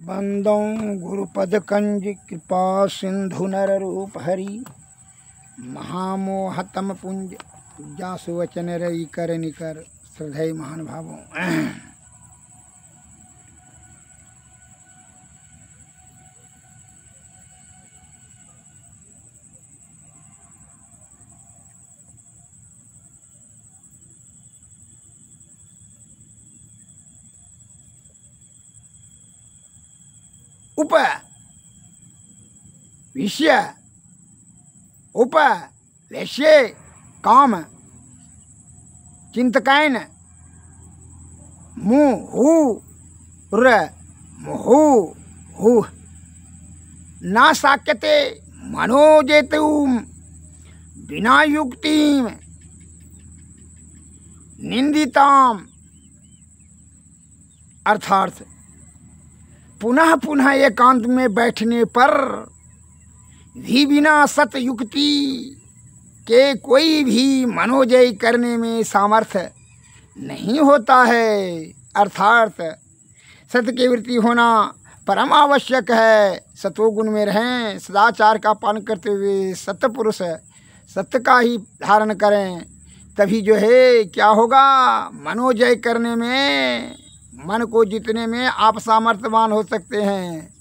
बंदों गुरुपद कंज कृपा सिंधु नर रूप हरि महामोहतम पुंज जासु वचन रई कर निकर श्रद्धेय महानुभावों। उप विषय उप वैश्य काम चिंतकैन मुहुर मुहुः न साक्यते मनोजेतुम बिना युक्तिम निंदिताम। अर्थात पुनः पुनः एकांत में बैठने पर भी बिना सत युक्ति के कोई भी मनोजय करने में सामर्थ्य नहीं होता है। अर्थात सत्य की वृत्ति होना परम आवश्यक है। सतोगुण में रहें, सदाचार का पालन करते हुए सत्य पुरुष सत्य का ही धारण करें, तभी जो है क्या होगा, मनोजय करने में, मन को जीतने में आप सामर्थ्यवान हो सकते हैं।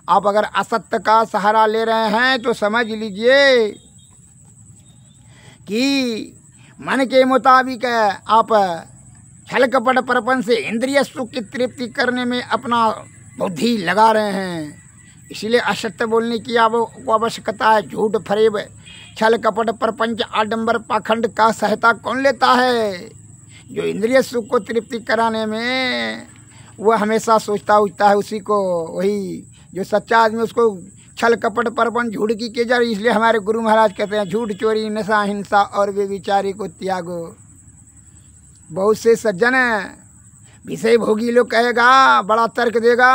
आप अगर असत्य का सहारा ले रहे हैं तो समझ लीजिए कि मन के मुताबिक आप छल कपट प्रपंच से इंद्रिय सुख की तृप्ति करने में अपना बुद्धि लगा रहे हैं। इसलिए असत्य बोलने की आवश्यकता है। झूठ फरेब छल कपट प्रपंच आडंबर पाखंड का सहायता कौन लेता है? जो इंद्रिय सुख को तृप्ति कराने में वह हमेशा सोचता उचता है उसी को, वही जो सच्चा आदमी उसको छल कपट परपंच झूठ की के जरिए। इसलिए हमारे गुरु महाराज कहते हैं झूठ चोरी नशा हिंसा और बेविचारी को त्यागो। बहुत से सज्जन विषय भोगी लोग कहेगा, बड़ा तर्क देगा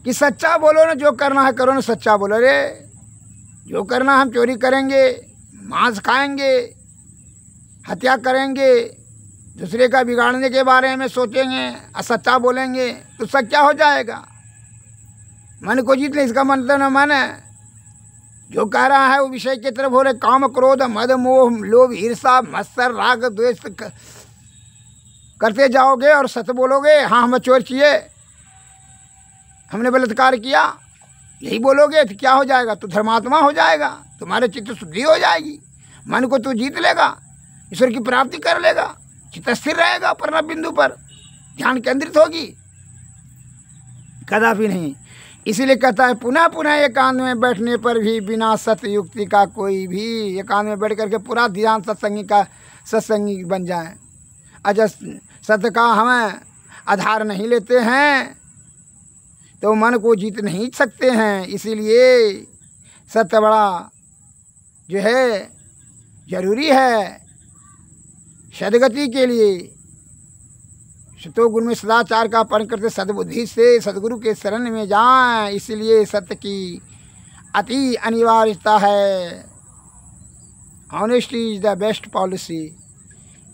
कि सच्चा बोलो ना, जो करना है करो ना, सच्चा बोलो रे। जो करना हम चोरी करेंगे, मांस खाएंगे, हत्या करेंगे, दूसरे का बिगाड़ने के बारे में सोचेंगे, असच्चा बोलेंगे तो सच्चा हो जाएगा। मन को जीत ले, इसका मतलब न मन जो कह रहा है वो विषय की तरफ हो रहे। काम क्रोध मद मोह लोभ ईर्षा मत्सर राग द्वेष करते जाओगे और सत्य बोलोगे, हाँ हम चोर किए, हमने बलात्कार किया, यही बोलोगे तो क्या हो जाएगा? तो धर्मात्मा हो जाएगा, तुम्हारे चित्त शुद्धि हो जाएगी, मन को तू जीत लेगा, ईश्वर की प्राप्ति कर लेगा, चित्त स्थिर रहेगा, परम बिंदु पर ध्यान केंद्रित होगी, कदापि नहीं। इसीलिए कहता है पुनः पुनः एकांत में बैठने पर भी बिना सत्य युक्ति का कोई भी एकांत में बैठ करके पूरा ध्यान सत्संगी बन जाए। अजय सत्य का हम आधार नहीं लेते हैं तो मन को जीत नहीं सकते हैं। इसीलिए सत्य बड़ा जो है जरूरी है सदगति के लिए। सतोगुण में सदाचार का पालन करते सद्बुद्धि से सदगुरु के शरण में जाएं। इसलिए सत्य की अति अनिवार्यता है। Honesty is the best policy.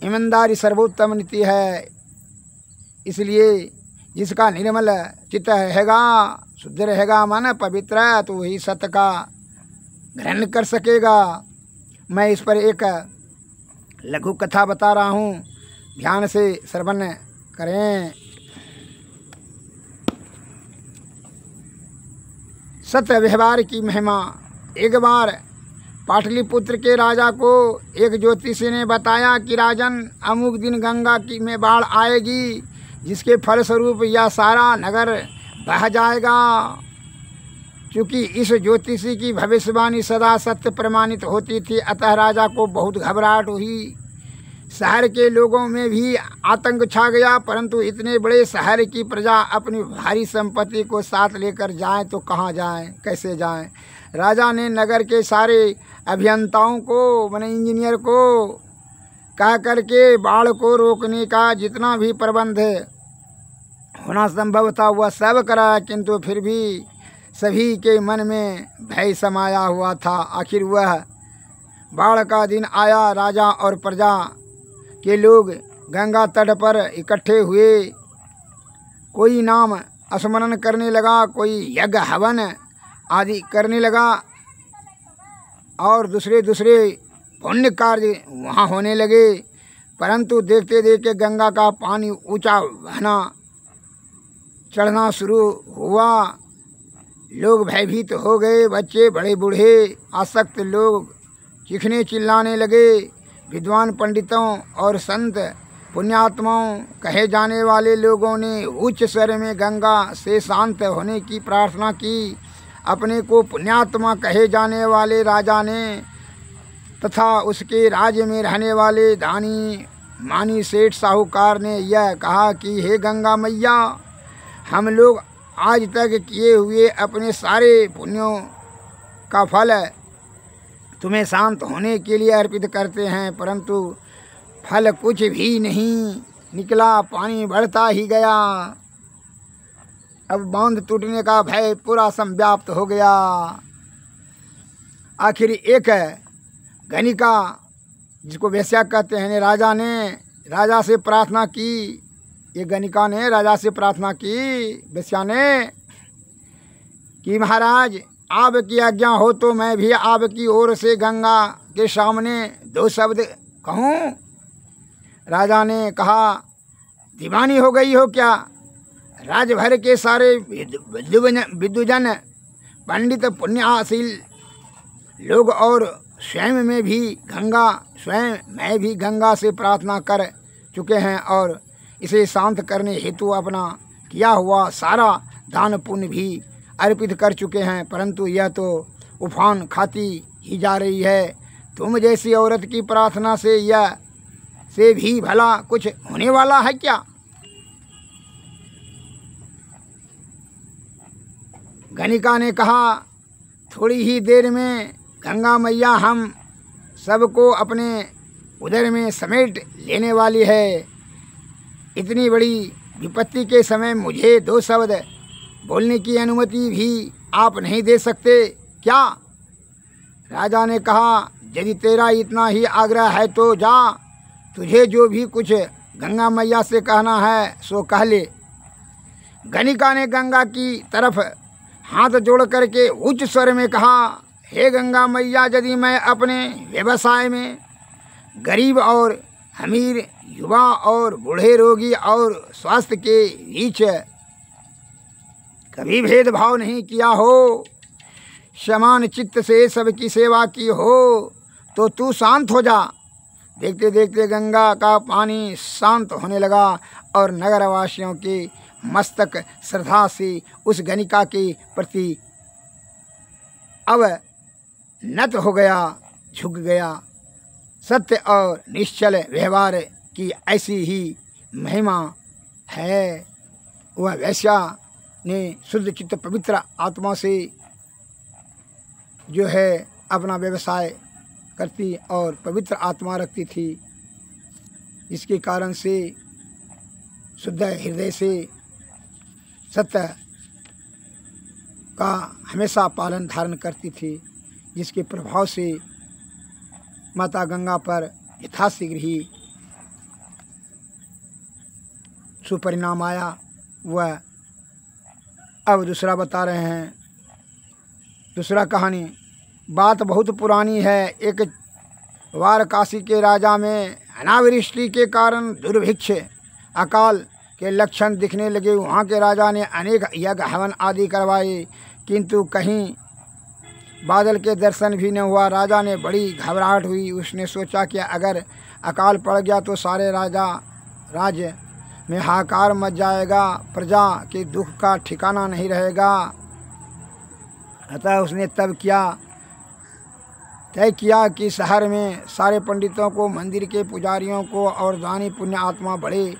ईमानदारी सर्वोत्तम नीति है। इसलिए जिसका निर्मल चित्त रहेगा, शुद्ध रहेगा, मन पवित्र, तो वही सत्य का ग्रहण कर सकेगा। मैं इस पर एक लघु कथा बता रहा हूँ, ध्यान से श्रवण करें। सत्य व्यवहार की महिमा। एक बार पाटलिपुत्र के राजा को एक ज्योतिषी ने बताया कि राजन, अमुक दिन गंगा की में बाढ़ आएगी, जिसके फलस्वरूप यह सारा नगर बह जाएगा। चूँकि इस ज्योतिषी की भविष्यवाणी सदा सत्य प्रमाणित होती थी, अतः राजा को बहुत घबराहट हुई। शहर के लोगों में भी आतंक छा गया, परंतु इतने बड़े शहर की प्रजा अपनी भारी संपत्ति को साथ लेकर जाएं तो कहाँ जाएं, कैसे जाएं। राजा ने नगर के सारे अभियंताओं को, माने इंजीनियर को कह करके बाढ़ को रोकने का जितना भी प्रबंध होना संभव था वह सब करा, किंतु फिर भी सभी के मन में भय समाया हुआ था। आखिर वह बाढ़ का दिन आया। राजा और प्रजा के लोग गंगा तट पर इकट्ठे हुए। कोई नाम स्मरण करने लगा, कोई यज्ञ हवन आदि करने लगा और दूसरे पुण्य कार्य वहाँ होने लगे। परंतु देखते देखते गंगा का पानी ऊंचा बहना चढ़ना शुरू हुआ। लोग भयभीत हो गए, बच्चे बड़े बूढ़े आसक्त लोग चीखने चिल्लाने लगे। विद्वान पंडितों और संत पुण्यात्माओं कहे जाने वाले लोगों ने उच्च स्वर में गंगा से शांत होने की प्रार्थना की। अपने को पुण्यात्मा कहे जाने वाले राजा ने तथा उसके राज्य में रहने वाले दानी मानी सेठ साहूकार ने यह कहा कि हे गंगा मैया, हम लोग आज तक किए हुए अपने सारे पुण्यों का फल तुम्हें शांत होने के लिए अर्पित करते हैं, परंतु फल कुछ भी नहीं निकला, पानी बढ़ता ही गया। अब बांध टूटने का भय पूरा संव्याप्त हो गया। आखिर एक गणिका, जिसको वेश्या कहते हैं, राजा ने राजा से प्रार्थना की। ये गणिका ने राजा से प्रार्थना की, वेश्या ने, कि महाराज आपकी आज्ञा हो तो मैं भी आपकी ओर से गंगा के सामने 2 शब्द कहूँ। राजा ने कहा, दीवानी हो गई हो क्या? राजभर के सारे विद्वजन पंडित पुण्याशील लोग और स्वयं मैं भी गंगा से प्रार्थना कर चुके हैं और इसे शांत करने हेतु अपना किया हुआ सारा दान पुण्य भी अर्पित कर चुके हैं, परंतु यह तो उफान खाती ही जा रही है। तुम जैसी औरत की प्रार्थना से भी भला कुछ होने वाला है क्या? गणिका ने कहा, थोड़ी ही देर में गंगा मैया हम सबको अपने उदर में समेट लेने वाली है। इतनी बड़ी विपत्ति के समय मुझे 2 शब्द बोलने की अनुमति भी आप नहीं दे सकते क्या? राजा ने कहा, यदि तेरा इतना ही आग्रह है तो जा, तुझे जो भी कुछ गंगा मैया से कहना है सो कह ले। गणिका ने गंगा की तरफ हाथ जोड़ करके उच्च स्वर में कहा, हे गंगा मैया, यदि मैं अपने व्यवसाय में गरीब और अमीर, युवा और बूढ़े, रोगी और स्वास्थ्य के बीच कभी भेदभाव नहीं किया हो, समान चित्त से सबकी सेवा की हो, तो तू शांत हो जा। देखते देखते गंगा का पानी शांत होने लगा और नगरवासियों के मस्तक श्रद्धा से उस गणिका के प्रति अब नत हो गया, झुक गया। सत्य और निश्चल व्यवहार की ऐसी ही महिमा है। वह वैश्या ने शुद्ध चित्त पवित्र आत्मा से जो है अपना व्यवसाय करती और पवित्र आत्मा रखती थी, जिसके कारण से शुद्ध हृदय से सत्य का हमेशा पालन धारण करती थी, जिसके प्रभाव से माता गंगा पर यथाशीघ्र ही सुपरिणाम आया। वह अब दूसरा बता रहे हैं। दूसरा कहानी, बात बहुत पुरानी है। एक बार काशी के राजा में अनावृष्टि के कारण दुर्भिक्ष अकाल के लक्षण दिखने लगे। वहाँ के राजा ने अनेक यज्ञ हवन आदि करवाए, किंतु कहीं बादल के दर्शन भी न हुआ। राजा ने बड़ी घबराहट हुई। उसने सोचा कि अगर अकाल पड़ गया तो सारे राज्य में हाहाकार मच जाएगा, प्रजा के दुख का ठिकाना नहीं रहेगा। अतः उसने तब तय किया कि शहर में सारे पंडितों को, मंदिर के पुजारियों को और दानी पुण्य आत्मा बड़े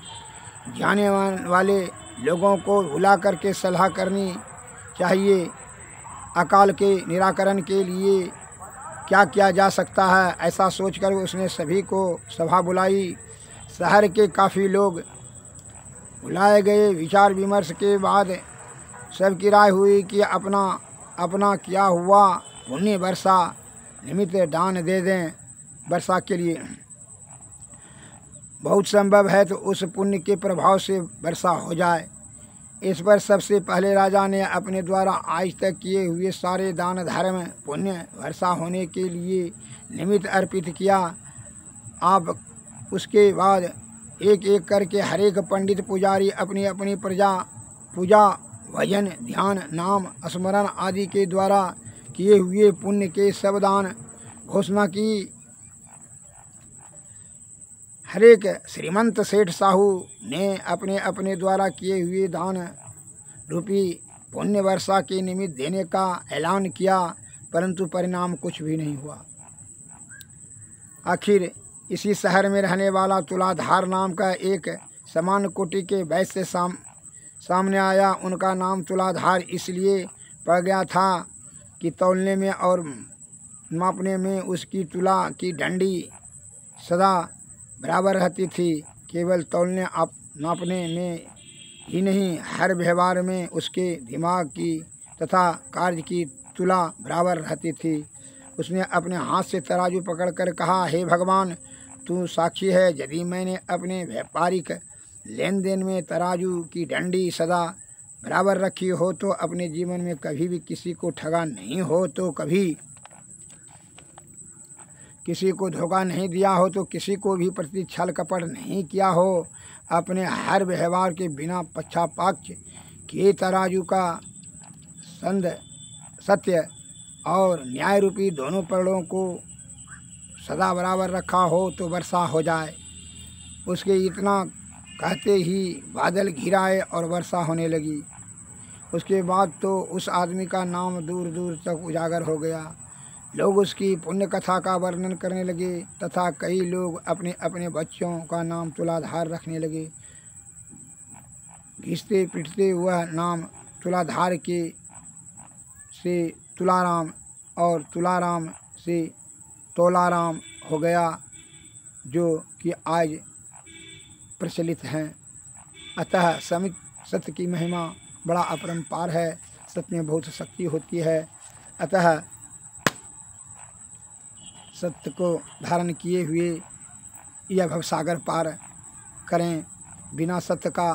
जाने वाले लोगों को बुला करके सलाह करनी चाहिए। अकाल के निराकरण के लिए क्या किया जा सकता है, ऐसा सोचकर उसने सभी को सभा बुलाई। शहर के काफ़ी लोग बुलाए गए। विचार विमर्श के बाद सबकी राय हुई कि अपना अपना किया हुआ पुण्य वर्षा निमित्त दान दे दें। वर्षा के लिए बहुत संभव है तो उस पुण्य के प्रभाव से वर्षा हो जाए। इस पर सबसे पहले राजा ने अपने द्वारा आज तक किए हुए सारे दान धर्म पुण्य वर्षा होने के लिए निमित्त अर्पित किया। आप उसके बाद एक एक करके हर एक पंडित पुजारी अपनी अपनी पूजा भजन ध्यान नाम स्मरण आदि के द्वारा किए हुए पुण्य के सब दान घोषणा की। हर एक श्रीमंत सेठ साहू ने अपने अपने द्वारा किए हुए दान रूपी पुण्य वर्षा के निमित्त देने का ऐलान किया, परंतु परिणाम कुछ भी नहीं हुआ। आखिर इसी शहर में रहने वाला तुलाधार नाम का एक समान कोटि के वैश्य सामने आया। उनका नाम तुलाधार इसलिए पड़ गया था कि तौलने में और मापने में उसकी तुला की डंडी सदा बराबर रहती थी। केवल तौलने नापने में ही नहीं, हर व्यवहार में उसके दिमाग की तथा कार्य की तुला बराबर रहती थी। उसने अपने हाथ से तराजू पकड़कर कहा, हे भगवान, तू साक्षी है, यदि मैंने अपने व्यापारिक लेन देन में तराजू की डंडी सदा बराबर रखी हो तो अपने जीवन में कभी भी किसी को ठगा नहीं हो, तो कभी किसी को धोखा नहीं दिया हो, तो किसी को भी प्रति छल कपट नहीं किया हो, अपने हर व्यवहार के बिना पक्षापात किए तराजू का सत्य और न्याय रूपी दोनों पलड़ों को सदा बराबर रखा हो तो वर्षा हो जाए। उसके इतना कहते ही बादल घिराए और वर्षा होने लगी। उसके बाद तो उस आदमी का नाम दूर दूर तक उजागर हो गया। लोग उसकी पुण्य कथा का वर्णन करने लगे तथा कई लोग अपने अपने बच्चों का नाम तुलाधार रखने लगे। घिसते पिटते वह नाम तुलाधार के से तुलाराम और तुलाराम से तोलाराम हो गया, जो कि आज प्रचलित हैं। अतः सत्य की महिमा बड़ा अपरंपार है। सत्य में बहुत शक्ति होती है। अतः सत्य को धारण किए हुए यह भवसागर पार करें। बिना सत्य का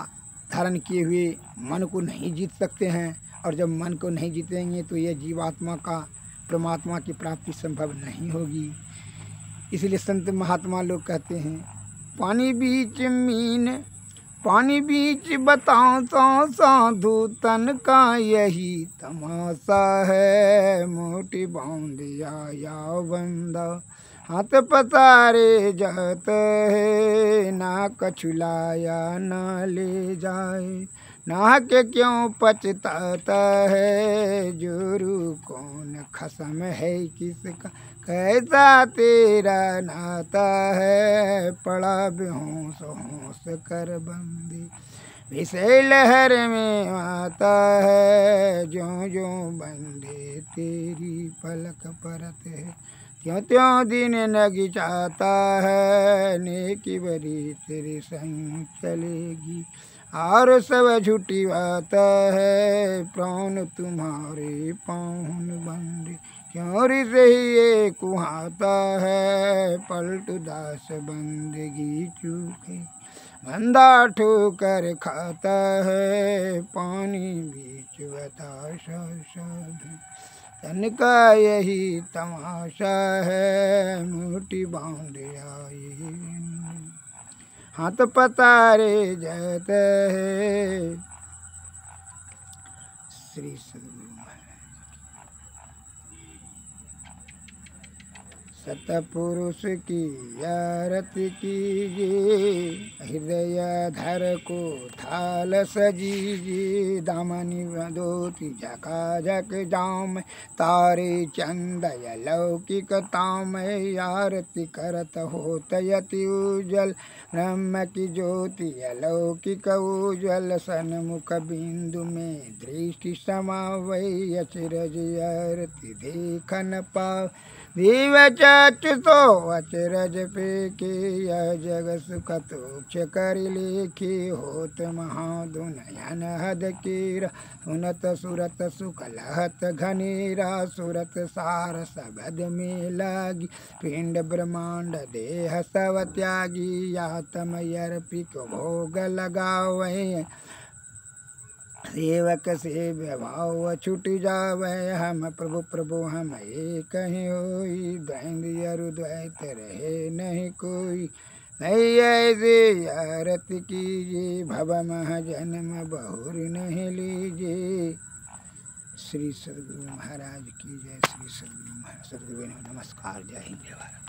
धारण किए हुए मन को नहीं जीत सकते हैं, और जब मन को नहीं जीतेंगे तो यह जीवात्मा का परमात्मा की प्राप्ति संभव नहीं होगी। इसलिए संत महात्मा लोग कहते हैं, पानी बीच मीन पानी बीच बताओ तो साधु तन का यही तमाशा है। मोटी बांधिया या बंदा हाथ पतारे जात है, ना कछुलाया ना ले जाए, ना के क्यों पछताता है, जोरू कौन खसम है किसका, कैसा तेरा नाता है, पड़ा बेहोश होश कर बंदी, विषय लहर में आता है, ज्यों ज्यों बंदे तेरी पलक परत है, त्यों त्यों दिन नगी चाहता है, नेकी बरी तेरे संग चलेगी, और सब झूठी बात है, प्राण तुम्हारे पाहुन बंदे, क्यों से ही ये कुहाता है, पलट दास बंदगी चूके, बंदा ठोकर खाता है, पानी बीच बताशा साधु तन का यही तमाशा है, मोटी बांध आए हाथ पतारे जाते है। श्री सद्गुरु सतपुरुष की आरती कीजिए, हृदय धर को थाल सजीजिए, दामनी धोती झकाझक जाम, तारे चंदय लौकिक ताम, आरती करत होत यति उज्जवल, ब्रह्म की ज्योति अलौकिक उज्ज्वल, सन्मुख बिंदु में दृष्टि समावै, अचरज आरती देखन पाव, दीव चक्षुषो अचरज पेके, यह जग सुख तोक्ष कर लेखी, होत महाधुनयन हद कीरा, सुनत सुरत सुख लहत घनेरा, सुरत सार सबद में लागी, पिंड ब्रह्मांड देह सब त्यागी, आत्म अर्पित भोग लगावे, सेवक से व्यभाव छूट जावे, हम प्रभु प्रभु हम एक ही होई, द्वैंद्व अरु द्वैत रहे नहीं कोई। नहीं ऐसे आरती कीजिए, भव मह जन्म बहुर नहीं लीजिए। श्री सद्गुरु महाराज की जय। श्री सद्गुरु महाराज, सद्गुरु नमस्कार। जय हिंद जय भारत।